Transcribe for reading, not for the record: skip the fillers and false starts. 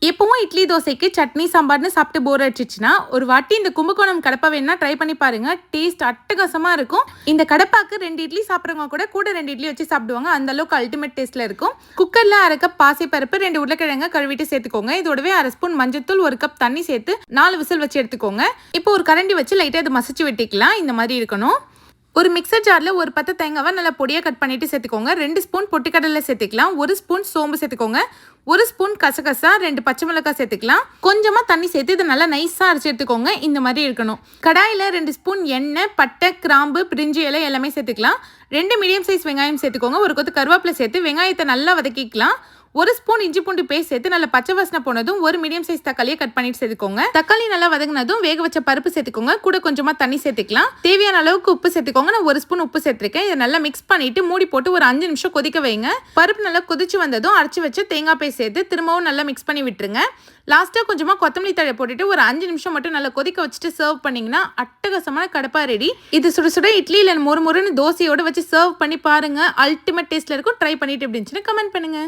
எப்பவும் இட்லி தோசைக்கு சட்னி சாம்பார்னு சாப்பிட்டு போர் அடிச்சிச்சுன்னா ஒரு வாட்டி இந்த கும்பகோணம் கடப்பா வேணா ட்ரை பண்ணி பாருங்க. டேஸ்ட் அட்டகாசமா இருக்கும். இந்த கடப்பாக்கு 2 இட்லி சாப்பிட்றவங்க கூட 2 இட்லி வச்சு சாப்பிடுவாங்க. அந்த அளவுக்கு அல்டிமேட் டேஸ்ட்ல இருக்கும். குக்கர்ல 1/2 கப் பாசிப்பருப்பு, 2 உருளைக்கிழங்கு கழுவிட்டு சேர்த்துக்கோங்க. இதோடவே 1/2 ஸ்பூன் மஞ்சத்தூள், 1 கப் தண்ணி சேர்த்து 4 விசில் வச்சு எடுத்துக்கோங்க. இப்போ ஒரு கரண்டி வச்சு லைட்டா இது மசிச்சு விட்டுக்கலாம். இந்த மாதிரி இருக்கணும். ஒரு மிக்சர் ஜார்ல ஒரு பத்து தேங்காவை நல்லா பொடியா கட் பண்ணிட்டு சேர்த்துக்கோங்க. 2 ஸ்பூன் பொட்டுக்கடலை சேர்த்துக்கலாம். 1 ஸ்பூன் சோம்பு சேர்த்துக்கோங்க. 1 ஸ்பூன் கசகசா, 2 பச்சை மிளகாய் சேர்த்துக்கலாம். கொஞ்சமா தண்ணி சேர்த்து இதை நல்லா நைஸா அரைச்சு எடுத்துக்கோங்க. இந்த மாதிரி இருக்கணும். கடாயில 2 ஸ்பூன் எண்ணெய், பட்டை, கிராம்பு, பிரிஞ்சி இலை எல்லாமே சேர்த்துக்கலாம். 2 மீடியம் சைஸ் வெங்காயம் சேர்த்துக்கோங்க. ஒரு கொத்து கருவேப்பிலை சேர்த்து வெங்காயத்தை நல்லா வதக்கிக்கலாம். 1 ஸ்பூன் இஞ்சி பூண்டு பேஸ்ட் சேர்த்து நல்லா பச்சை வாசனை போனதும் 1 மீடியம் சைஸ் தக்காளியை கட் பண்ணிட்டு சேர்த்துக்கோங்க. தக்காளி நல்லா வதங்கினதும் வேக வச்ச பருப்பு சேர்த்துக்கோங்க. கூட கொஞ்சமா தண்ணி சேர்த்துக்கலாம். தேவையான அளவுக்கு உப்பு சேர்த்துக்கோங்க. நான் 1 ஸ்பூன் உப்பு சேர்த்திருக்கேன். இதை நல்லா மிக்ஸ் பண்ணிட்டு மூடி போட்டு ஒரு 5 நிமிஷம் கொதிக்க வைங்க. பருப்பு நல்லா கொதிச்சு வந்ததும் அரைச்சு வச்சு தேங்காய் பேஸ்ட் சேர்த்து திரும்பவும் நல்லா மிக்ஸ் பண்ணி விட்டுருங்க. லாஸ்டா கொஞ்சமா கொத்தமல்லி தழை போட்டுட்டு ஒரு 5 நிமிஷம் மட்டும் நல்லா கொதிக்க வச்சுட்டு சர்வ் பண்ணீங்கன்னா அட்டகாசமான கடப்பா ரெடி. இது சுட சுட இட்லி இல்லை மொறு மொறுன்னு தோசையோட வச்சு சர்வ் பண்ணி பாருங்க. அல்டிமேட் டேஸ்ட்ல இருக்கும். ட்ரை பண்ணிட்டு எப்படி இருந்துச்சுன்னு கமெண்ட் பண்ணுங்க.